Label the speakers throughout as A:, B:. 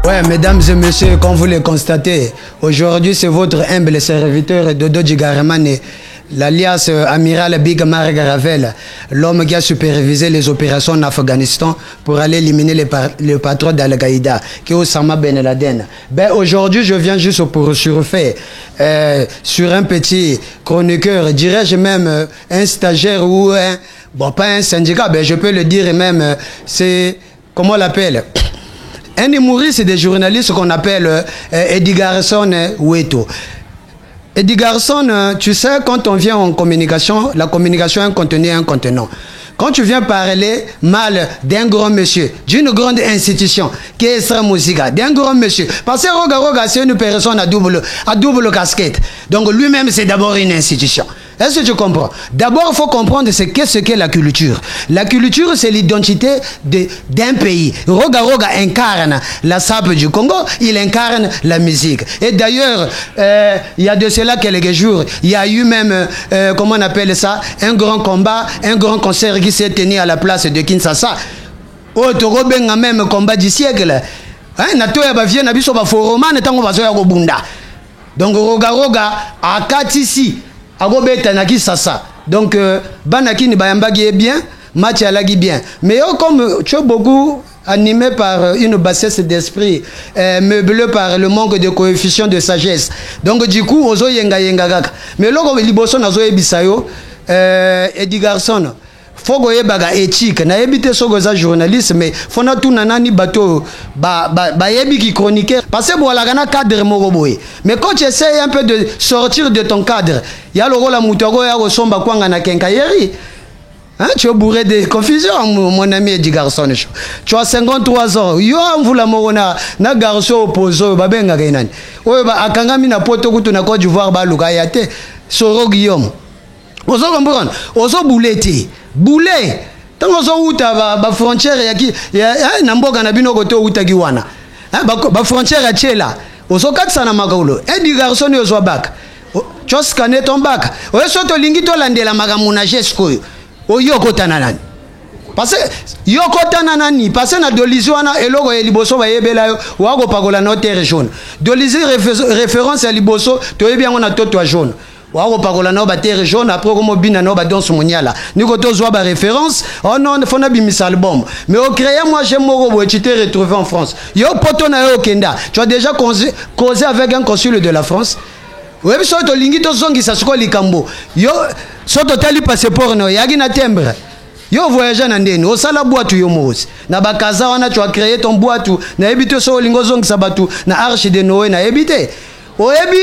A: Ouais, mesdames et messieurs, comme vous le constatez, aujourd'hui c'est votre humble serviteur Dodo Djigaramane, l'alias amiral Big Marc Ravel, l'homme qui a supervisé les opérations en Afghanistan pour aller éliminer le patron d'Al-Qaïda, qui est Osama Ben Laden. Ben, aujourd'hui, je viens juste pour surfer sur un petit chroniqueur, dirais-je même un stagiaire ou un, bon, pas un syndicat, ben, je peux le dire même, c'est, comment on l'appelle? Un humoriste des journalistes qu'on appelle Eddie Garrison Weto. Eddie Garrison, tu sais, quand on vient en communication, la communication est un contenu et un contenant. Quand tu viens parler mal d'un grand monsieur, d'une grande institution, qui est Esra Musica, d'un grand monsieur, parce que Roga, c'est une personne à double casquette. Donc lui-même, c'est d'abord une institution. Est-ce que tu comprends? D'abord, il faut comprendre ce qu'est la culture. La culture, c'est l'identité d'un pays. Roga incarne la sape du Congo, il incarne la musique. Et d'ailleurs, il y a de cela quelques jours, il y a eu même, comment on appelle ça, un grand combat, un grand concert qui s'est tenu à la place de Kinshasa. Oh, tu as même combat du siècle. Hein, Natoya Bavien, Nabiso Baforoman, et Tango Bazoya Gobunda. Donc, Roga, à Katisi. Donc, Banaki Nibayambagi est bien, Match Alagi bien. Mais comme tu es beaucoup animé par une bassesse d'esprit, meublé par le manque de coefficient de sagesse. Donc, du coup, Ozo Yenga Gaka. Mais là, Liboson Azo Ebisayo, Eddie Garrison. Fogo yebaga éthique na ebité sogoza journaliste mais fona tout nanani bateau ba yebi qui chroniqueur parce que voilà gana cadre moko boy mais quand tu essaies un peu de sortir de ton cadre ya loko la mutogo ya resomba kwanga na kenkayeri hein tu es bourré de confusion mon ami Eddie Garrison tu as 53 ans yo mvula moko na garçon opposé babenga kainani oyo ba akangami na poto kutu na Côte d'Ivoire ba luka ya te Soro Guillaume ozo comprendre ozo bouleti boulé tant ozo uta ba frontière ya namboka na bino koto uta kiwana ba frontière ya chela ozo katsa na makaulo Eddie Garrison ozo bak tu scanner ton bac oyo soto lingi to landela makamuna jesko oyo kotana nani parce que yo kotana nani parce que na dolisi wana eloko ya liboso ba yebela yo wako pakola na terre jaune dolisi référence à liboso to yebi yango na toto jaune wako pakola na ba terre jaune après comme bina na ba danse moniala niko to zwa ba référence oh non faut na bimisa album mais au créer moi j'aime moko tu t'es retrouvé en France yo poto na yo kenda tu as déjà causé avec un consul de la France ouais so to lingi to zongi sa sko likambo yo so to tali passeport no yagi na timbre yo voyage na ndeni osala boîte yo mose na bakaza wana tu as créé ton boîte na ebité so lingo zongi sa batu na arche de Noé na ebité oyebi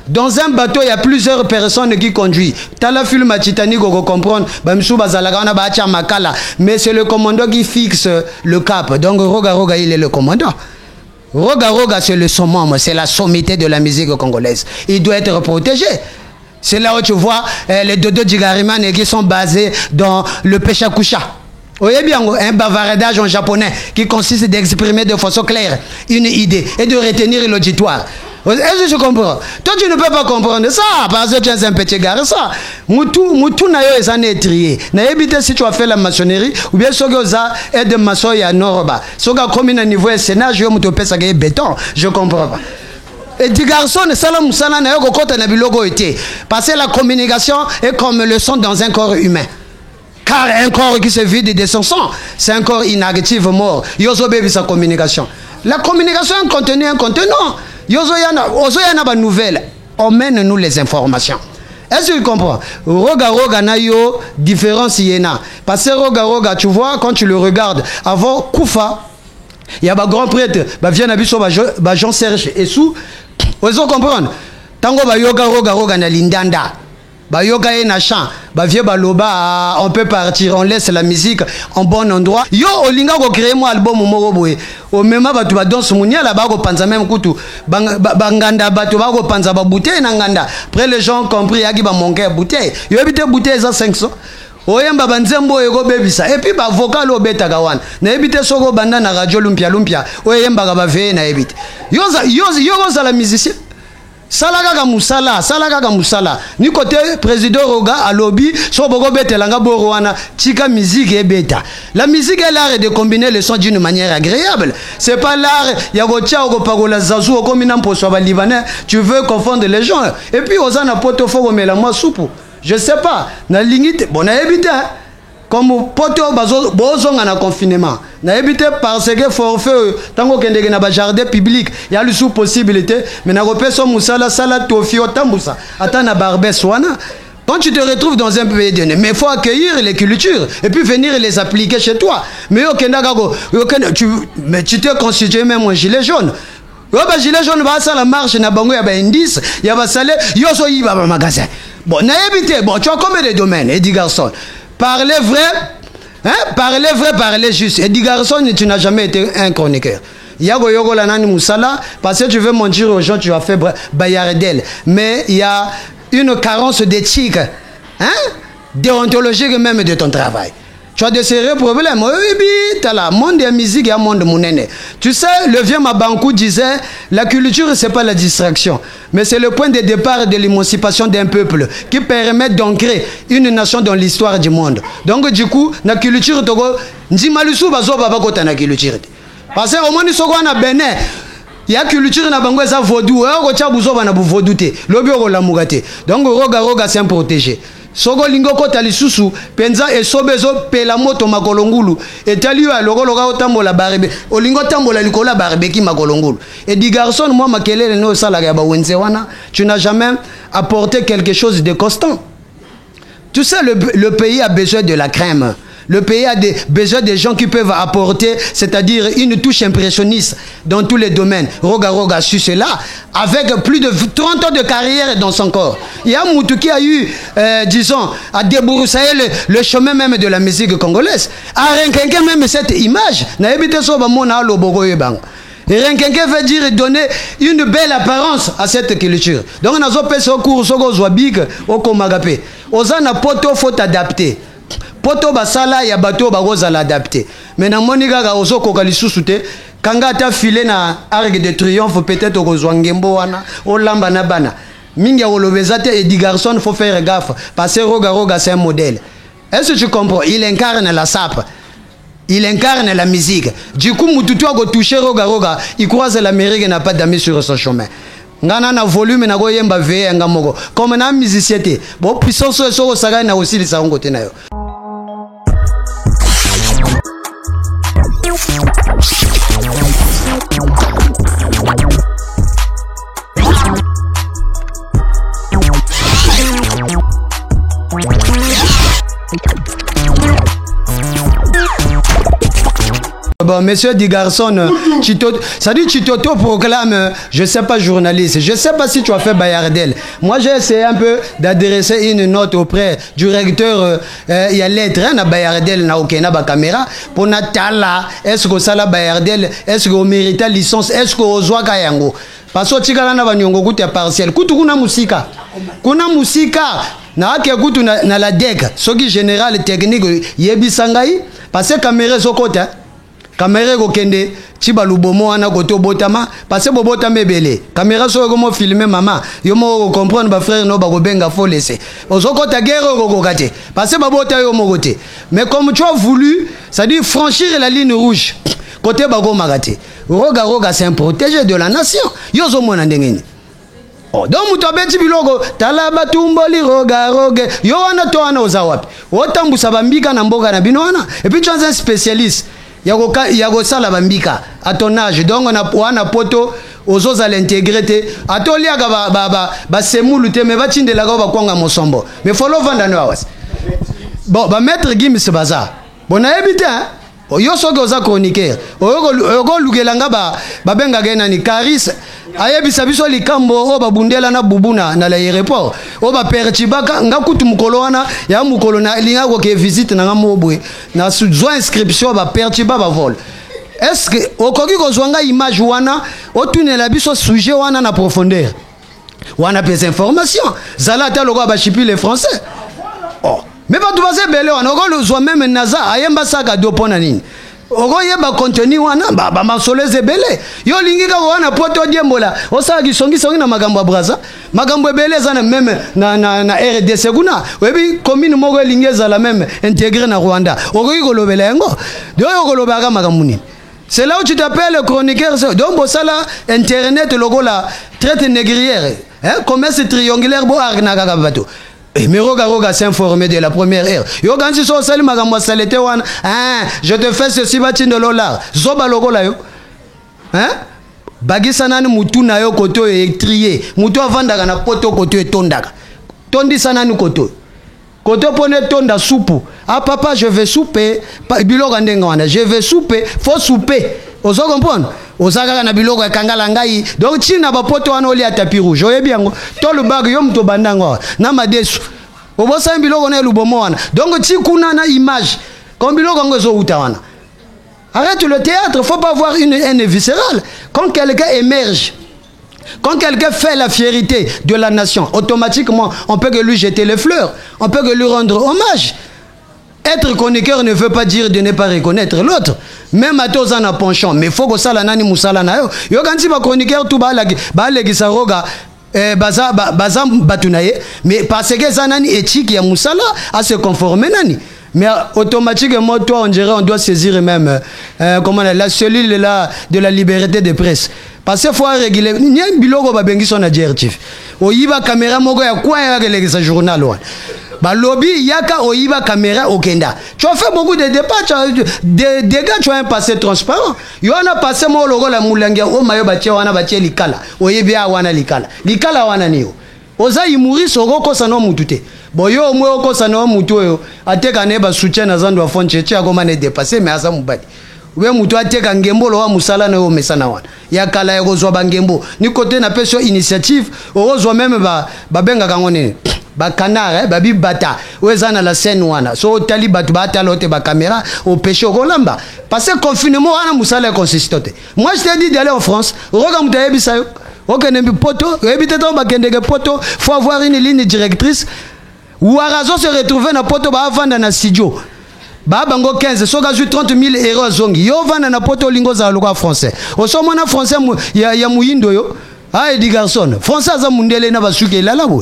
A: dans un bateau il y a plusieurs personnes qui conduisent tala film à Titanic on comprendre bamsou bazalaka wana ba cha makala mais c'est le commandant qui fixe le cap donc Roga il est le commandant Roga c'est le summum c'est la sommité de la musique congolaise il doit être protégé. C'est là où tu vois les Dodo Djigaramane qui sont basés dans le Peshakusha. Vous voyez bien un bavardage en japonais qui consiste d'exprimer de façon claire une idée et de retenir l'auditoire. Est-ce que je comprends? Toi tu ne peux pas comprendre ça parce que tu es un petit gars ça. Moutou na yo ezane étrier. Na ebité si tu as fait la maçonnerie ou bien soki oza aide maçon ya noroba. Soka comme na niveau sénage yo muto pesa ke béton, je comprends pas. Eddie Garrison salam musala na yo kokota na biloko été parce que la communication est comme le sang dans un corps humain. Car un corps qui se vide de son sang, c'est un corps inactif mort. Yozo bebi sa communication. La communication est un contenant. Yozo yana ba nouvelle. Emmène-nous les informations. Est-ce que tu comprends? Roga na yo différence yena. Parce que Roga tu vois quand tu le regardes avant Koufa, il y a ba grand prêtre, ba vient na biso ba Jean-Serge Essou. Vous comprendre? Tango ba yoga Roga na lindanda. ba yoka ye na chant ba vieux baloba on peut partir, on laisse la musique en bon endroit. Yo olinga ko créer mo album moko boye o mema batu ba danse munyala ba ko panza même kutu banganda batu ba ko panza ba bouteille na nganda. Après les gens ont compris yaki ba monker bouteille. Yo ebite bouteille za 500. Oyemba banzembo ego bebisa et puis ba vocal obeta gawan na ebite soko banda na radio lumpia oyemba ga ba veye na ebite yoza la musicien salaka musala ni côté président Roga à lobby so boko betelanga borwana tika musique et beta. La musique est l'art de combiner les sons d'une manière agréable. C'est pas l'art ya go tia go pagola zazu ko mina mposo ba libanais, tu veux confondre les gens et puis ozana poto fo mela moi soupe. Je sais pas, na limite, bon, na évité, comme poto bozonga na confinement, na évité parce que forfait, tango kende na ba jardin public, il y a le sous possibilité, mais na repé so musala sala tofio tambusa, ata na barbès wana. Quand tu te retrouves dans un pays donné, mais il faut accueillir les cultures et puis venir les appliquer chez toi. Mais tu t'es constitué même un gilet jaune. Bah gilet jaune va ça la marche na bango ya ba indice, ya ba salé, yo so yi ba magasin. Bon, na évité, bon, tu as combien de domaines, Eddie Garçon? Parler vrai, hein? Parler juste. Eddie Garçon, tu n'as jamais été un chroniqueur. Yago yogo la nani musala, parce que tu veux mentir aux gens, tu as fait Bayardel. Mais il y a une carence d'éthique, hein? Déontologique même de ton travail. Tu as de sérieux problèmes. Oui, t'as la monde de la musique et un monde monnaie. Tu sais, le vieux Mabankou disait, la culture, c'est pas la distraction, mais c'est le point de départ de l'émancipation d'un peuple qui permet d'ancrer une nation dans l'histoire du monde. Donc, du coup, la culture, Njimalusu bazo baba kota na culture. Parce que au moins, ils sont en Bénin. Il y a culture na bango ça vaudou. Ko tia buzo bana bu vaudou te. Lobi ko la mugate. Donc, roga c'est un protégé. Soko lingo kota lisusu penza esobezo pela moto makolongulu etali ya lokoloka otambola barbe olingo tambola likola barbe ki makolongulu. Et dit garçon moi makelele no sala ya ba wenze wana tu n'as jamais apporté quelque chose de constant. Tu sais le pays a besoin de la crème. Le pays a besoin de gens qui peuvent apporter, c'est-à-dire une touche impressionniste dans tous les domaines. Roga su cela, avec plus de 30 ans de carrière dans son corps. Il y a Moutou qui a eu, disons, à débroussailler le chemin même de la musique congolaise. À renquinquer même cette image. Et renquinquer veut dire donner une belle apparence à cette culture. Donc on a fait ce cours, au Komagapé. Ozana poto faut adapter. Poto basala ya bato bagoza l'adapter. Mais na monika ga ozo koka lisusu te kanga ta filé na arc de triomphe peut-être kozwa ngembo wana olamba na bana. Mingi olobeza te Eddie Garçon faut faire gaffe parce que roga c'est un modèle. Est-ce que tu comprends? Il incarne la sape. Il incarne la musique. Du coup mututu a go toucher roga, il croise l'Amérique n'a pas d'amis sur son chemin. Ngana na volume na go yemba veye ngamoko. Comme na musicien te. Bon puissance so saga na aussi les sango te na yo. Bon, monsieur dit garçon, ça dit tu t'auto-proclames, je sais pas journaliste, je sais pas si tu as fait Bayardel. Moi j'ai essayé un peu d'adresser une note auprès du recteur, il y a lettre à Bayardel na okena ba caméra pour natala, est-ce que ça la Bayardel, est-ce que on mérite la licence, est-ce que ozwa kayango. Parce que tikala na banyongo kuta partiel, kutu kuna musika. Kuna musika na ake kutu na la DEC, soki général technique yebisangai parce que caméra sokota. Caméra go kende chiba lubomo wana koto botama parce que bobotama ebele caméra so ko mo filmer mama yo mo comprendre ba frère no ba go benga fo laisser ozoko ta guerre go kate parce que babota yo mo côté mais comme tu as voulu ça dit franchir la ligne rouge côté ba go magate roga c'est un protégé de la nation yo zo mona ndengeni. Oh donc mutobeti biloko talaba tumboli roga yo wana to wana ozawapi otambusa bambika na mboka na bino wana et puis tu es un spécialiste. Yago sala bambika à ton âge donc on a wana poto ozoz à l'intégrité atoliaka ba semulu te mais batindela ka ba kwanga mosombo mais follow vanda no awas bon ba maître Gims baza bon a évité hein yo soki oza chroniqueur oyo lugelanga ba benga gena ni Caris ayebisa biso likambo o babundela na bubuna na l'aéroport o ba perchibaka nga kutu mukolo wana ya mukolo na linga ko ke visite na ngamobwe na zo inscription ba perchiba ba vol. Est-ce que okoki ko zwanga image wana o tunela biso sujet wana na profondeur wana pesa information zala ta loko ba chipi les français. Oh mais pas tout passer belé wana ko le zo même naza ayemba saka do pona nini. Oko yeba contenu wana ba masoleze belé yo lingika wana poto diembola osaka kisongi na magambo ya braza magambo ebele za même na RDC kuna webi commune moko lingeza la même intégré na Rwanda oko yikolobela yango do yokolobaka magambo nini. C'est là où tu t'appelles chroniqueur. Donc, bon, ça là, Internet, le logo là, traite négrière. Hein? Commerce triangulaire, bon, arnaga bateau. Et mais roga s'informer de la première ère. Yo quand tu sors salut magambo salete wan. Hein? Je te fais ceci batin de l'ollar. Zoba logo là yo. Hein? Bagisa nani mutu na yo koto e trier. Mutu avandaka na poto koto e tondaka. Tondi sanani koto. Koto pone tonda soupe. Ah papa, je vais souper. Biloko ndenga wana, je vais souper. Faut souper. Ozo comprendre? Osaka na biloko kangala ngai. Donc china ba poto wana oli atapi rouge. Oyebi yango. To le bag yo mto bandanga. Na madesu. Obosa biloko na lubomo wana. Donc ti kuna na image. Comme biloko ngo zo uta wana. Arrête le théâtre, faut pas avoir une haine viscérale. Quand quelqu'un émerge, quand quelqu'un fait la fierté de la nation, automatiquement, on peut que lui jeter les fleurs, on peut que lui rendre hommage. Être chroniqueur ne veut pas dire de ne pas reconnaître l'autre. Même à tous en a penchant, mais il faut que ça la nani musala na yo. Yo quand tu vas chroniqueur tout ba legi saroga bazam batunaye, mais parce que ça nani éthique ya musala à se conformer nani. Mais automatiquement, toi, on dirait on doit saisir même comment la cellule là de la liberté de presse. Parce qu'il faut réguler. Il y a un bilogo babengi son adjectif. Oyiba caméra moko ya quoi ya que journal one. Ba lobby yaka oyiba caméra okenda. Tu as fait beaucoup de débats, des dégâts, tu as un passé transparent. Il y a un passé mo logo la mulangia o mayo batie wana batie likala. Oyebia wana likala. Likala wana niyo. Oza imuri soko sano mutute. Boyo mwe oko sano mutu yo ateka neba soutien na zando afon cheche akoma ne dépasser mais asa mubadi. We mutu ateka ngembo lo wa musala na yo mesana wana. Ya kala ya kozwa bangembo. Ni côté na peso initiative, ozwa même ba benga kangone. Ba canard ba bibata. Weza na la scène wana. So tali batu ba talote ba caméra au péché au lamba. Parce que confinement wana musala consistante. Moi je t'ai dit d'aller en France, regarde mutayebi sayo. Ok, poto, faut avoir une ligne directrice. Ou à raison se retrouver dans poto ba vendre na studio. Ba bango 15, so gazu 30 000 euros zongi. Yo vendre na poto lingo za loko français. O so mona français ya muindo yo. Ah di garçon, français za mundele na basuke lala bo.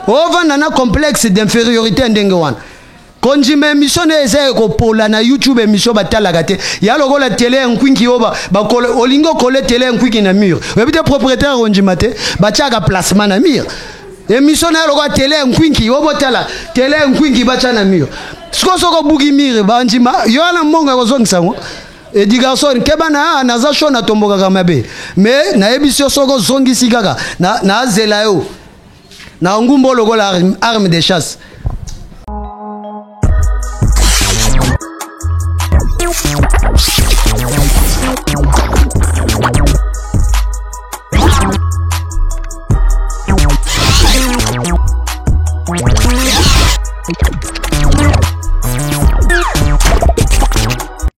A: O vendre na complexe d'infériorité ndenge wana. Konjime émission eza ko pola na YouTube émission batala gate. Ya logo la télé nkwinki oba ba olingo kole télé nkwinki na mur. Webite propriétaire onjimate ba tiaka placement na mur. Émission na logo télé nkwinki obotala télé nkwinki ba tia na mur. Soko bugi mur ba njima yo na monga ko zongisa ngo. Et di garçon kebana na za shona tomboka kamabe. Mais na émission soko zongisi kaka na zela yo. Na ngumbo logo la arme de chasse.